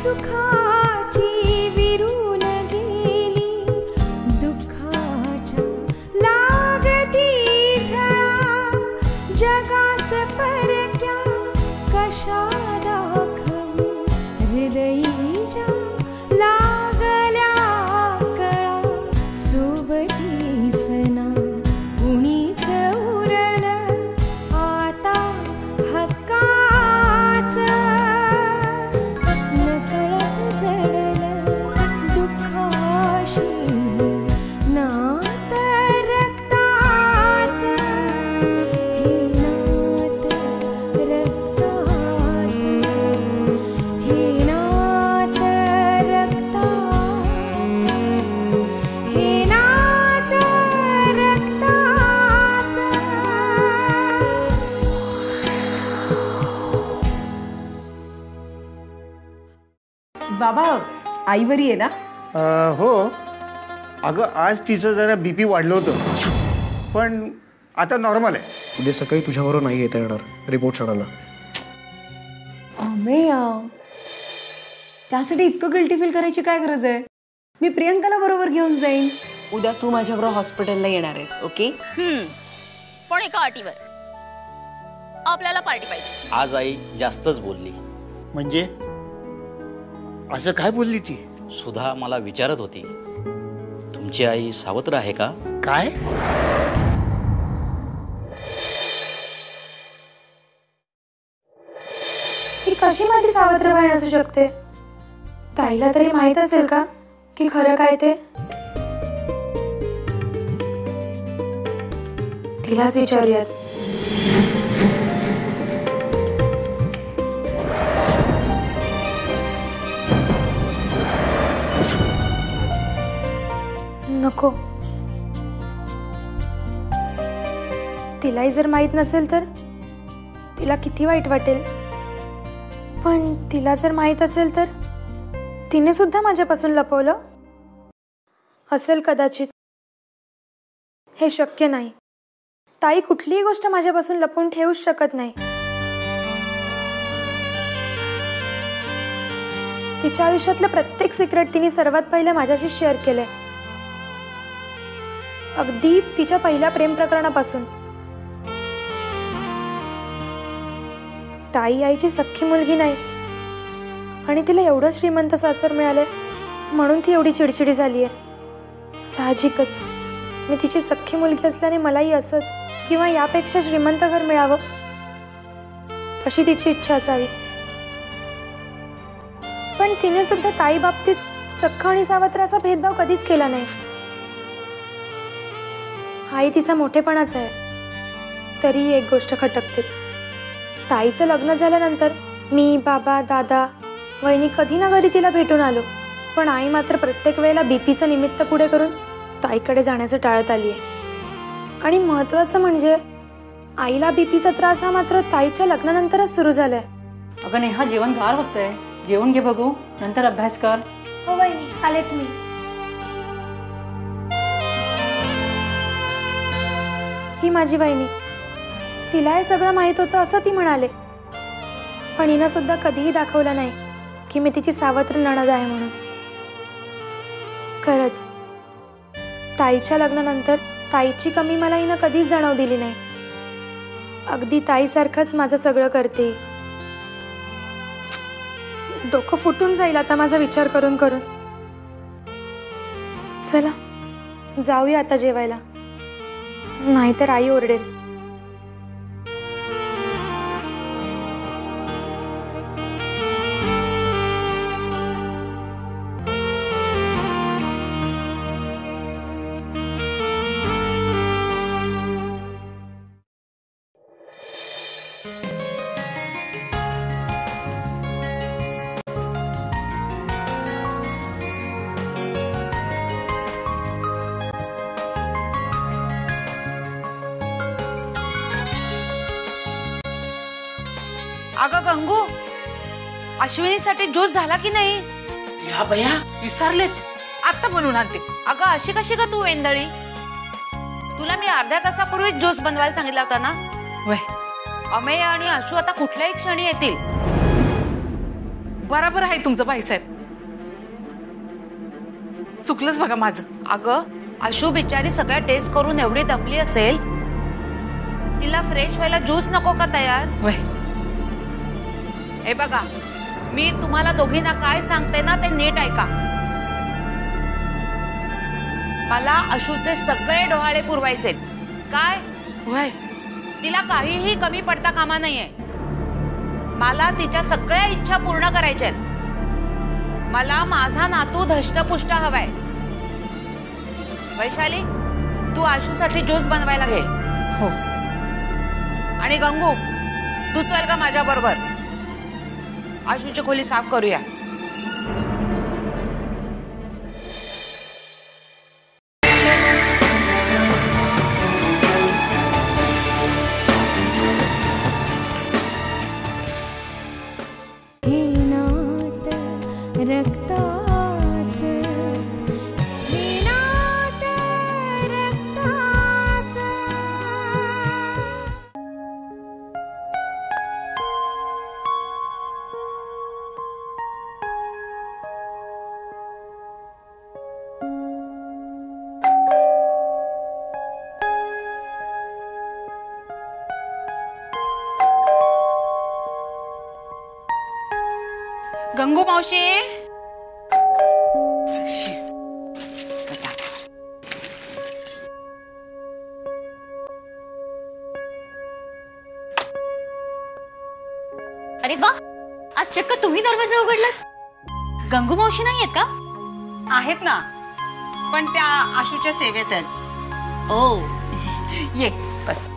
सुखाची विरून गेली दुःखाच्या लागती झळा जगास परक्या कशा दाखवू हृदयीच्या लागल्या कळा सोबती सना कुणीच उरल आता हक्काच नकळत जडल दुःखाशी नात रक्ताच हे नात रक्ताच हे नात रक्ताच हे नात रक्ताच. बाबा आई बरी आहे ना? हो अगं आज तिचं जरा बीपी वाढलं होतं पण आता नॉर्मल आहे. उद्या सकाळी तुझ्याबरोबर नाही येता येणार रिपोर्ट आणायला. अमेय त्यासाठी इतकं गिल्टी फील करायची काय गरज आहे? मी प्रियंकाला बरोबर घेऊन जाईन. उद्या तू माझ्याबरोबर हॉस्पिटलला येणार आहेस. ओके? पण एका अटीवर आपल्याला पार्टी पाहिजे. आज आई जास्तच बोलली. म्हणजे असं काय बोलली ती? सुधा मला विचारत होती तुमची आई सावत्र आहे का? काय? ही कशी माझी सावत्र बहीण असू शकते? ताईला तरी माहित असेल का की खरं काय ते? तिलाच विचारूयात. नको, तिलाही जर माहित नसेल तर तिला किती वाईट वाटेल. पण तिला जर माहित असेल तर तिने सुद्धा माझ्यापासून लपवलं असेल कदाचित. हे शक्य नाही. ताई कुठलीही गोष्ट माझ्यापासून लपवून ठेवूच शकत नाही. तिच्या आयुष्यातलं प्रत्येक सिक्रेट तिने सर्वात पहिले माझ्याशी शेअर केलंय. अगदी तिच्या पहिल्या प्रेम प्रकरणापासून. ताई आईची सख्खी मुलगी नाही आणि तिला एवढं श्रीमंत सासर मिळालंय म्हणून ती एवढी चिडचिडी झालीये. साहजिकच मी तिची सख्खी मुलगी असल्याने मलाही असंच किंवा यापेक्षा श्रीमंत घर मिळावं अशी तिची इच्छा असावी. पण तिने सुद्धा ताई बाबतीत सख्खा आणि सावत्र असा भेदभाव कधीच केला नाही. आई तिचा मोठेपणाच आहे. तरी एक गोष्ट खटकतेच. ताईचं लग्न झाल्यानंतर मी, बाबा, दादा, वहिनी कधी ना कधी तिला भेटून आलो. पण आई मात्र प्रत्येक वेळेला बीपीचं निमित्त पुढे करून ताईकडे जाण्याचं टाळत आली आहे. आणि महत्वाचं म्हणजे आईला बीपीचा त्रास हा मात्र ताईच्या लग्नानंतरच सुरू झालाय. अगं नेहा जेवण गार होतंय. जेवण घे बघू, नंतर अभ्यास कर. हो वहिनी, आलेच मी. ही माझी वहिनी. तिला हे सगळं माहित होतं असं ती म्हणाले. पण हिनं सुद्धा कधीही दाखवलं नाही की मी तिची सावत्र नणद आहे म्हणून. खरंच ताईच्या लग्नानंतर ताईची कमी मला हिनं कधीच जाणव दिली नाही. अगदी ताईसारखंच माझं सगळं करते. डोकं फुटून जाईल आता माझा विचार करून करून. चला जाऊया आता जेवायला, नाहीतर आई ओरडेल. अगं गंगू, अश्विनीसाठी ज्यूस झाला की नाही? या बया विसरलेच, आता बनवून आणते. अगं अशी कशी का तू वेंदळी? तुला मी अर्ध्या तासापूर्वी ज्यूस बनवायला सांगितला होता ना. वय अमेय आणि अशू आता कुठल्याही क्षणी येतील. बरोबर आहे तुमचं बाईसाहेब. चुकलंच बघा माझं. अगं आशू बिचारी सगळ्या टेस्ट करून एवढी दमली असेल, तिला फ्रेश व्हायला ज्यूस नको का तयार? वय हे बघा, मी तुम्हाला दोघींना काय सांगते ना ते नीट ऐका. मला आशूचे सगळे डोहाळे पुरवायचे. काय? वय तिला काहीही कमी पडता कामा नाहीये. मला तिच्या सगळ्या इच्छा पूर्ण करायच्या आहेत. मला माझा नातू धष्टपुष्ट हवाय. वैशाली, तू आशूसाठी ज्यूस बनवायला घे. हो. आणि गंगू, तू चल का माझ्या बरोबर, आशूची खोली साफ करूया. गंगू मावशी. अरे वा, आज चक्क तुम्ही दरवाजा उघडलात. गंगू मावशी नाही आहेत का? आहेत ना, पण त्या आशूच्या सेवेत आहेत. ओ, ये बस.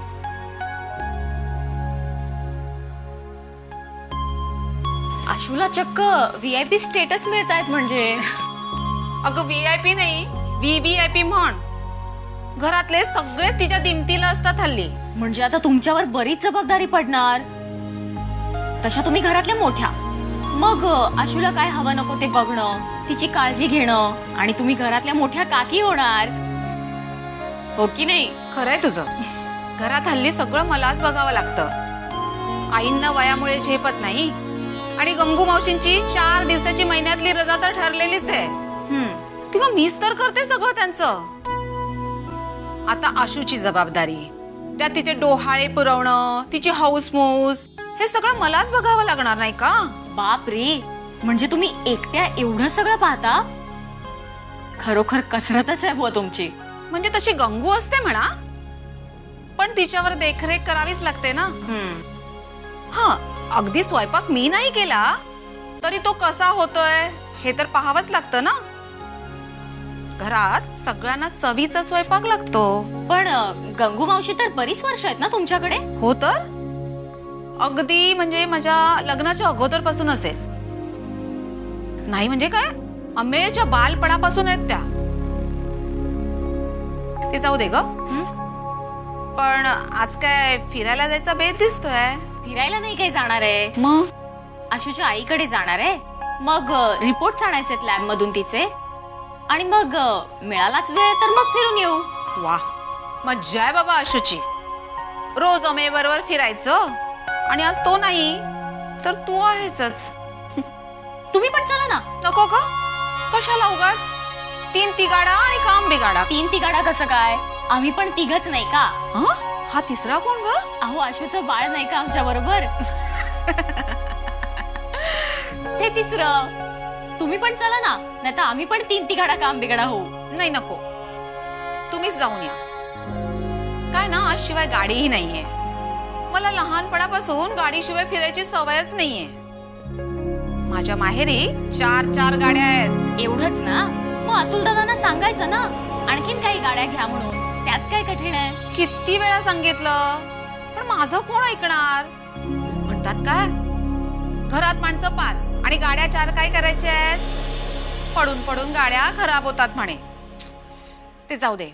आशूला चक्क VIP स्टेटस मिळतायत म्हणजे. अगं VIP नाही, VVIP म्हण. घरातले सगळे तिच्या दिमतीला असतात हल्ली. म्हणजे आता तुमच्यावर बरीच जबाबदारी पडणार. तशा तुम्ही घरातल्या मोठ्या, मग आशूला काय हवं नको ते बघणं, तिची काळजी घेणं, आणि तुम्ही घरातल्या मोठ्या काकी होणार, हो की नाही? खरंय तुझं. घरात हल्ली सगळं मलाच बघावं लागतं. आईंना वयामुळे झेपत नाही, आणि गंगू मावशींची 4 दिवसाची महिन्यातली रजा तर ठरलेलीच आहे. तेव्हा मीच तर करते सगळं त्यांचं. आता आशूची जबाबदारी, त्यात तिचे डोहाळे पुरवणं, तिची हौसमौस, हे सगळं मलाच बघावं लागणार नाही का? बाप रे, म्हणजे तुम्ही एकट्या एवढं सगळं पाहता? खरोखर कसरतच आहे बुवा तुमची. म्हणजे तशी गंगू असते म्हणा, पण तिच्यावर देखरेख करावीच लागते ना. हा, अगदी स्वयंपाक मी नाही केला तरी तो कसा होतोय हे तर पाहावंच लागतं ना. घरात सगळ्यांना चवीचा स्वयंपाक लागतो. पण गंगू मावशी तर बरीच वर्ष आहेत ना तुमच्याकडे? हो तर, अगदी म्हणजे माझ्या लग्नाच्या अगोदर पासून असेल. नाही म्हणजे काय, अमेच्या बालपणापासून आहेत त्या. ते जाऊ दे ग. पण आज काय फिरायला जायचा बेत दिसतोय. फिरायला नाही काही जाणार आहे, मग आशूच्या आईकडे जाणार आहे. मग रिपोर्ट्स आणायचे लॅब मधून तिचे, आणि मग मिळालाच वेळ तर मग फिरून येऊ. वा, मज्जा आहे बाबा आशूची. रोज अमे बरोबर फिरायचं, आणि आज तो नाही तर तू आहेसच. तुम्ही पण चला ना. नको का? कशाला उगाच 3 तिगाडा आणि काम बिगाडा. 3 तिगाडा कसं काय? आम्ही पण तिघच नाही का? हा तिसरा कोण ग? अहो, आशूचं बाळ नाही का आमच्या बरोबर? हे तिसरं. तुम्ही पण चला ना, नाही तर आम्ही पण 3 तिगाडा काम बिगाडा होऊ. नाही नको, तुम्हीच जाऊन या. काय ना, आज शिवाय गाडीही नाहीये. मला लहानपणापासून गाडीशिवाय फिरायची सवयच नाहीये. माझ्या माहेरी 4 गाड्या आहेत. एवढंच ना? मग अतुल दादांना सांगायचं ना आणखीन काही गाड्या घ्या म्हणून. त्यात काय कठीण आहे? किती वेळा सांगितलं, पण माझं कोण ऐकणार? म्हणतात काय, घरात माणसं 5 आणि गाड्या 4 काय करायच्या आहेत? पडून पडून गाड्या खराब होतात म्हणे. ते जाऊ दे,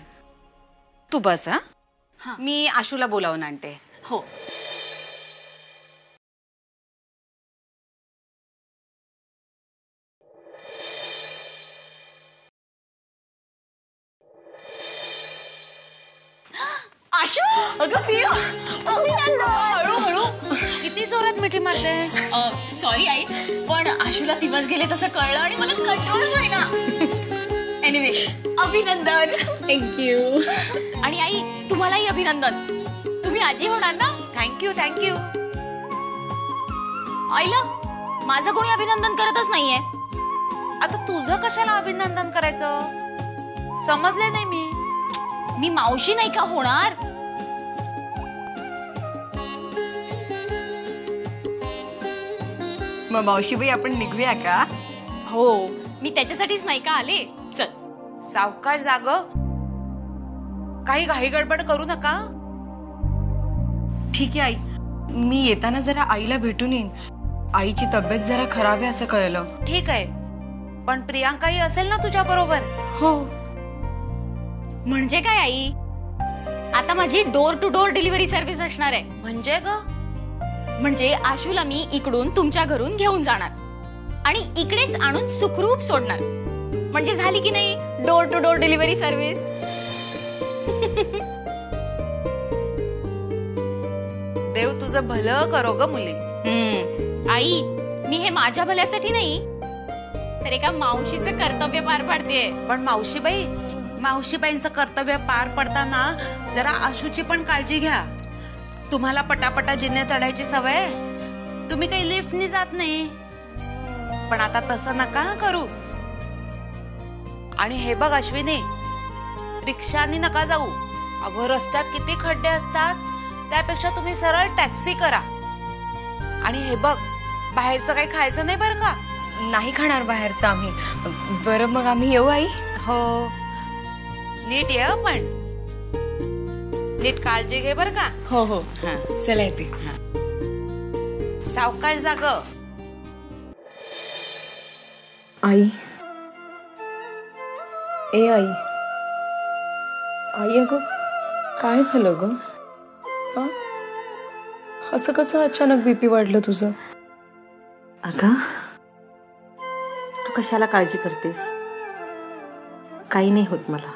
तू बस. मी आशूला बोलावून आणते. हो. आशू, अगं पिया, हळू हळू. किती किती जोरात मिठी मारतेस? सॉरी आई, पण आशूला दिवस गेले तसं कळलं आणि मला कंट्रोलच होईना. एनिवे, अभिनंदन. थँक्यू. आणि आई, तुम्हालाही अभिनंदन. तुम्ही आजी होणार ना? Thank you thank you. आईला माझं कोणी अभिनंदन करतच नाहीये. आता तुझं कशाला अभिनंदन करायचं? समजले नाही मी मावशी नाही का होणार? मग मावशीबाई आपण निघूया का? हो, मी त्याच्यासाठीच नाही का आले. चल. सावकाश जाग. काही घाई गडबड करू नका. ठीक आहे आई, मी येताना जरा आईला भेटून येईन. आईची तब्येत जरा खराब आहे असं कळलं. ठीक आहे, पण प्रियांकाही असेल ना तुझ्या बरोबर? हो. म्हणजे काय आई? आता माझी door to door delivery service असणार आहे. म्हणजे ग? म्हणजे आशूला मी इकडून तुमच्या घरून घेऊन जाणार आणि इकडेच आणून सुखरूप सोडणार. म्हणजे झाली की नाही door to door delivery service? देव तुझं भलं करो ग मुली. आई, मी हे माझ्या भल्यासाठी नाही तर एका मावशीचं कर्तव्य पार पाडते. पण मावशीबाईंचं कर्तव्य पार पडताना जरा आशूची पण काळजी घ्या. तुम्हाला पटापटा जिन्या चढायची सवय. तुम्ही काही लिफ्टनी जात नाही, पण आता तसं नका करू. आणि हे बघ अश्विनी, रिक्षानी नका जाऊ. अगं रस्त्यात किती खड्डे असतात, त्यापेक्षा तुम्ही सरळ टॅक्सी करा. आणि हे बघ, बाहेरचं काही खायचं नाही बरं का? नाही खाणार बाहेरचं आम्ही. बरं मग आम्ही येऊ आई? हो, नीट ये पण. नीट काळजी घे बरं का? हो हो. चला येते. सावकाश जाग. आई. ए आई. आई अगं काय झालं ग? असं कसं अचानक बीपी वाढलं तुझं? अगं तू कशाला काळजी करतेस? काही नाही होत मला.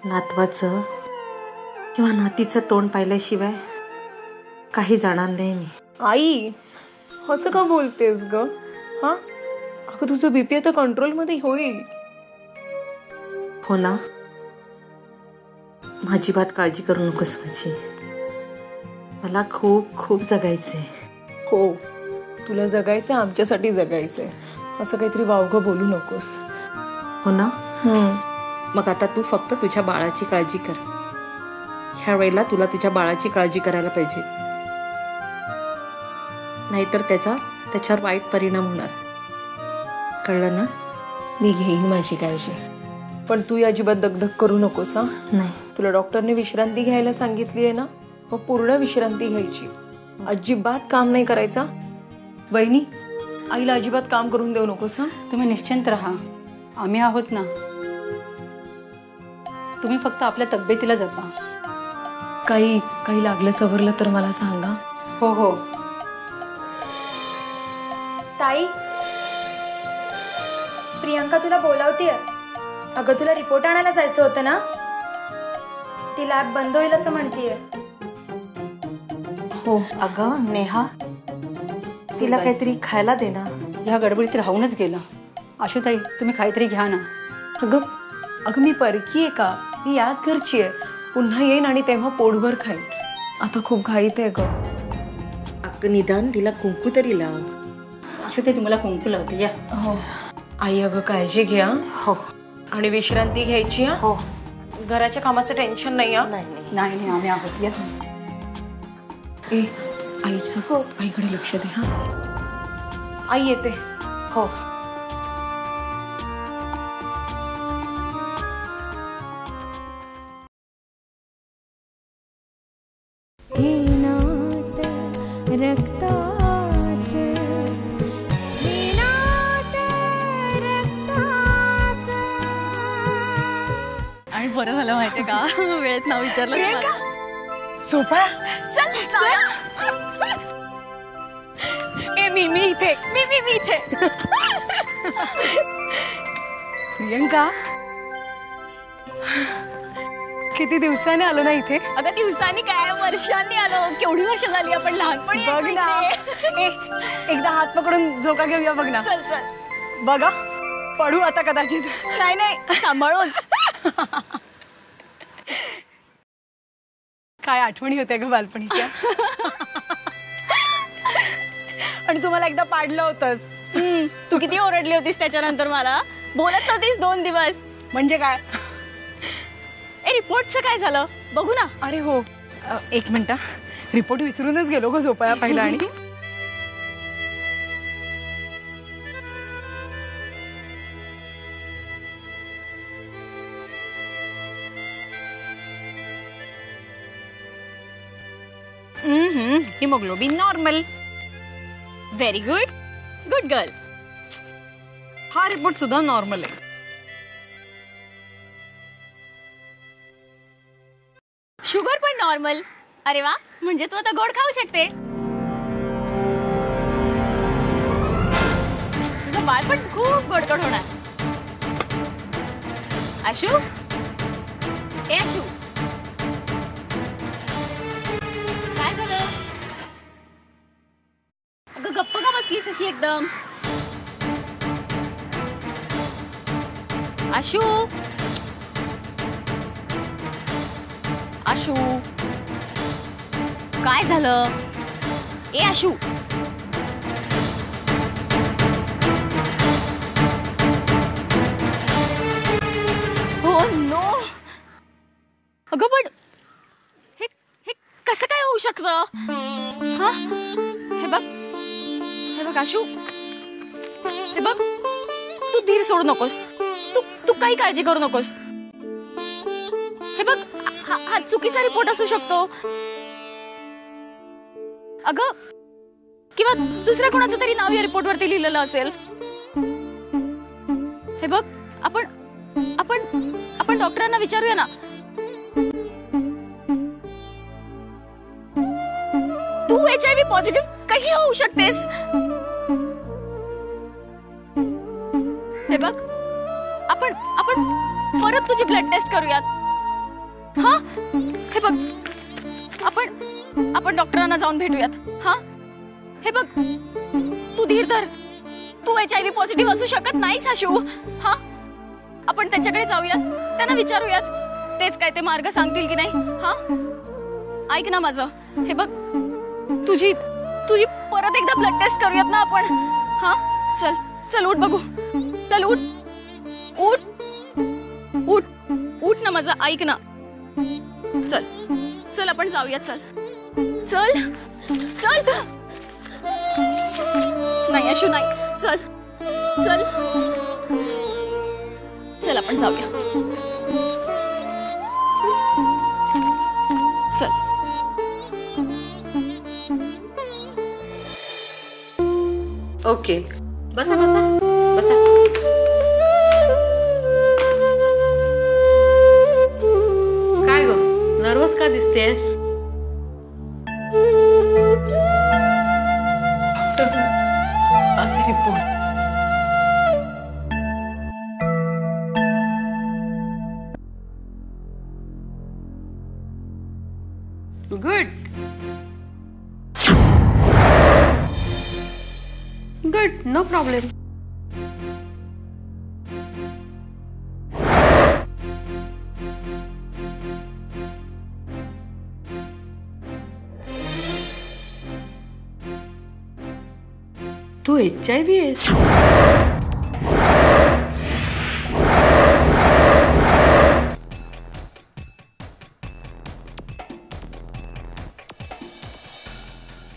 नातवाचं किंवा नातीचं तोंड पाहिल्याशिवाय काही जाणार नाही मी. आई असं का बोलतेस ग? हा अगं तुझं बीपी आता कंट्रोलमध्ये होईल. हो ना, माझी बात काळजी करू नकोस माझी. मला खूप खूप जगायचंय. हो, तुला जगायचं, आमच्यासाठी जगायचंय. असं काहीतरी वावगं बोलू नकोस. हो ना? मग आता तू फक्त तुझ्या बाळाची काळजी कर. ह्या वेळेला तुला तुझ्या बाळाची काळजी करायला पाहिजे, नाहीतर त्याच्यावर वाईट परिणाम होणार. कळलं ना? मी घेईन माझी काळजी, पण तू अजिबात दगदग करू नकोस. हा नाही, तुला डॉक्टरने विश्रांती घ्यायला सांगितली आहे ना, मग पूर्ण विश्रांती घ्यायची. अजिबात काम नाही करायचा. वहिनी, आईला अजिबात काम करून देऊ नकोस. हा तुम्ही निश्चिंत राहा, आम्ही आहोत ना. तुम्ही फक्त आपल्या तब्येतीला जपा. काही लागलं सवरलं तर मला सांगा. हो हो. ताई, प्रियांका तुला बोलावतीये. अगं तुला रिपोर्ट आणायला जायचं होतं ना, ती लॅब बंद होईल असं म्हणतीये. हो अगं नेहा, तिला काहीतरी खायला दे ना. ह्या गडबडीत राहूनच गेला. आशुताई, तुम्ही काहीतरी घ्या ना. अगं मी परकी आहे का? मी याच घरची आहे. पुन्हा येईन आणि तेव्हा पोटभर खाईन. आता खूप घाईत आहे ग. अगं निदान तिला कुंकू तरी लाव. आशुताई, तुम्हाला कुंकू लावते या. हो आई, अगं काळजी घ्या. हो, आणि विश्रांती घ्यायची. हो, घराच्या कामाचं टेन्शन नाही. नाही आम्ही आहोत या. ए आईचं हो, आईकडे लक्ष दे. हा आई येते. हो. आणि बरं झालं माहितीये का, वेळेत नाव विचारलं. सोपा. चल. मी इथे. मी इथे. प्रियंका, किती दिवसाने आलो ना इथे. अगं दिवसांनी काय वर्षांनी आलो. केवढी वर्ष झाली आपण लहानपणी बघ ना. एकदा हात पकडून झोका घेऊया. बघ ना. चल चल. बघा पडू आता कदाचित. नाही नाही सांभाळून. काय आठवणी होत्या ग बालपणीच्या. आणि तुम्हाला एकदा पाडलं होतंस. तू किती ओरडली होतीस त्याच्यानंतर मला. बोलत नव्हतीस 2 दिवस. म्हणजे काय. रिपोर्टचं काय झालं बघू ना. अरे हो 1 मिनिट. रिपोर्ट विसरूनच गेलो ग झोपाया पहिला. आणि haemoglobin normal. Very good. Good girl. हा रिपोर्ट सुद्धा नॉर्मल आहे. शुगर पण नॉर्मल. अरे वा म्हणजे तू आता गोड खाऊ शकते. तुझं बाळ पण खूप गोडगोड होणार. आशू ए आशू काय झालं. अगं गप्प का बसलीस अशी एकदम. आशू आशू काय झालं. ए आशू हो नो. अगं पण हे हे कसं काय होऊ शकतं. हा हे बघ आशू. हे बघ तू धीर सोडू नकोस. तू काही काळजी करू नकोस. हे बघ हा चुकीचा रिपोर्ट असू शकतो. अगं किंवा दुसऱ्या कोणाचं तरी नाव या रिपोर्ट वरती लिहिलेलं असेल. हे बघ आपण डॉक्टरांना विचारूया ना. तू HIV पॉझिटिव्ह कशी होऊ शकतेस. हे बघ आपण परत तुझी ब्लड टेस्ट करूयात. हा हे बघ आपण डॉक्टरांना जाऊन भेटूयात. हा हे बघ तू धीर धर. तू HIV पॉझिटिव्ह असू शकत नाहीस आशू. हा आपण त्यांच्याकडे जाऊयात. त्यांना विचारूयात. तेच काय ते मार्ग सांगतील की नाही. हा ऐक ना माझं. हे बघ तुझी परत एकदा ब्लड टेस्ट करूयात ना आपण. हा चल चल उठ बघू. चल उठ उठ उठ उठ ना माझं. ऐक ना. चल चल आपण जाऊया. चल चल चल. नाही आशू नाही. चल चल चल आपण जाऊया. चल. ओके बसा बसा बसा. काय ग नर्वस का दिसतेस. असे report good good no problem. तू HIV आहेस.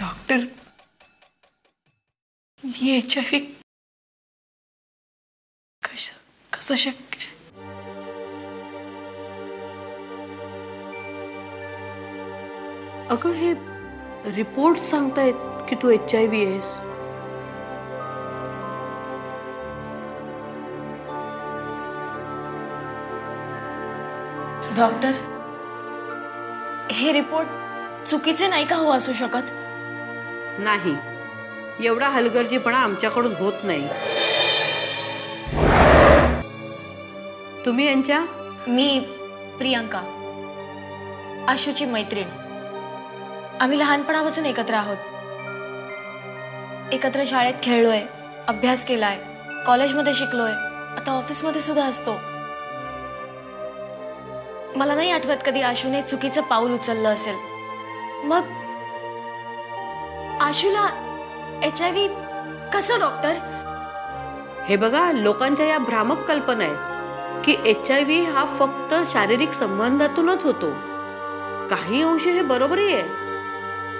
डॉक्टर मी HIV कसं शक्य आहे. अगं हे रिपोर्ट सांगतायत की तू HIV आहेस. डॉक्टर हे रिपोर्ट चुकीचे नाही का हो असू शकत. नाही एवढा हलगर्जीपणा आमच्याकडून होत नाही. तुम्ही यांच्या. मी प्रियंका. आशूची मैत्रीण. आम्ही लहानपणापासून एकत्र आहोत. एकत्र शाळेत खेळलोय, अभ्यास केलाय, कॉलेजमध्ये शिकलोय, आता ऑफिसमध्ये सुद्धा असतो. मला नाही आठवत कधी आशूने चुकीचं पाऊल उचललं असेल. मग आशूला HIV कसं डॉक्टर? हे बघा, लोकांच्या या भ्रामक कल्पना आहेत की HIV हा फक्त शारीरिक संबंधातूनच होतो. काही अंश हे बरोबरही आहे,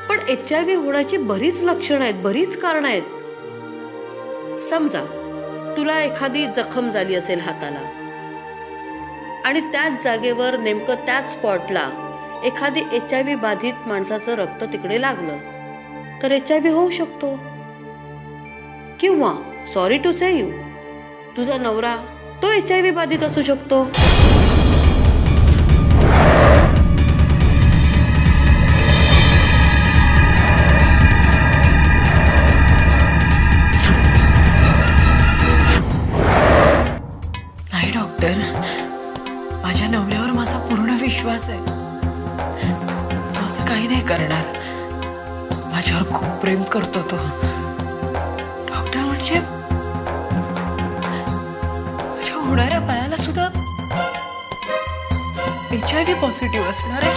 पण HIV होण्याची बरीच लक्षणं आहेत, बरीच कारणं आहेत. समजा तुला एखादी जखम झाली असेल हाताला आणि त्याच जागेवर नेमकं त्याच स्पॉटला एखादी HIV बाधित माणसाचं रक्त तिकडे लागलं तर HIV होऊ शकतो. किंवा सॉरी टू से यू, तुझा नवरा तो HIV बाधित असू शकतो. नाही डॉक्टर, माझ्या नवऱ्यावर माझा पूर्ण विश्वास आहे. तो असं काही नाही करणार. माझ्यावर खूप प्रेम करतो तो. डॉक्टर म्हणजे माझ्या होणाऱ्या बाळाला सुद्धा HIV पॉझिटिव्ह असणार आहे.